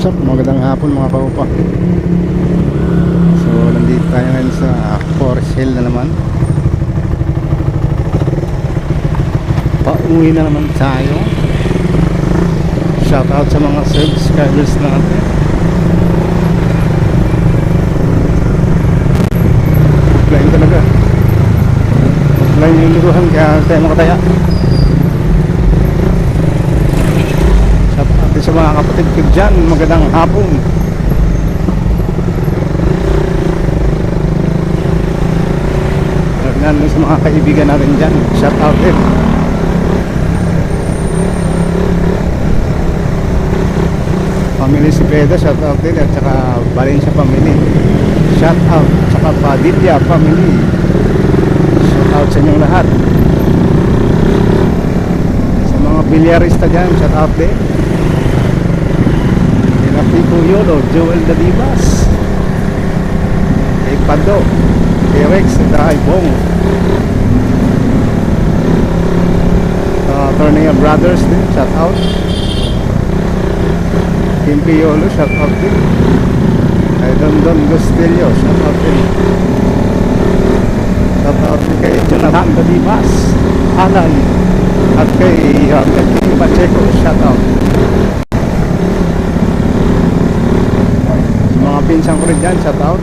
What's up? Magandang hapon mga kaupa. So nandito tayo ngayon sa Forest Hill na naman. Pauwi na naman tayo. Shout out sa mga subscribers natin. Offline talaga. Offline yung liruhan kaya tayo makataya. Sa mga kapatid ko dyan, magandang hapon. Nandun sa mga kaibigan natin dyan, shout out din. Family Cepeda, shout out din. At saka Valencia family, shout out. Saka Padilla family, shout out sa inyong lahat. Sa mga bilyarista dyan, shout out din. Pico Yolo, Joel Dadibas, kay Pado, kay Rex, kay Bong, Tornea Brothers din, shout out. Kim Piolo, shout out din. Kay Don Gustillo, shout out din. Shout out din kay Jonathan Dadibas, Alan, at kay King Pacheco, shout out. Mga pinsang ko rin dyan, shout out.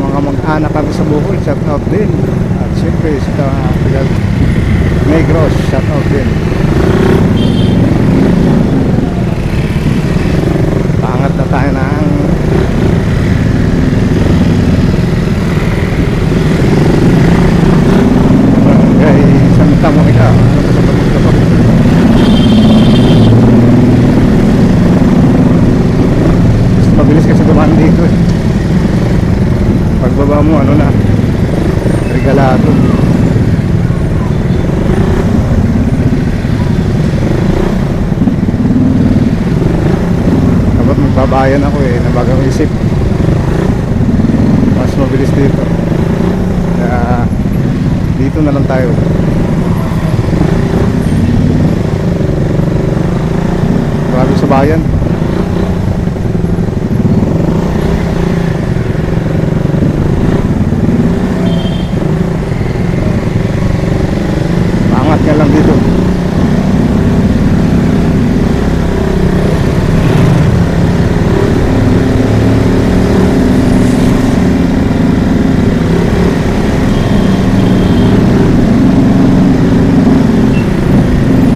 Mga mag-anak kami sa Bohol, shout out din. At siyempre sa Negros, shout out din. Pangat na tayo ng Barangay Santa Monica. Mabilis kasi dumaan dito eh. Pagbaba mo ano na, regalado. Dapat magbabayan ako eh, nabagang isip. Mas mabilis dito. Kaya dito na lang tayo. Marami sa bayan.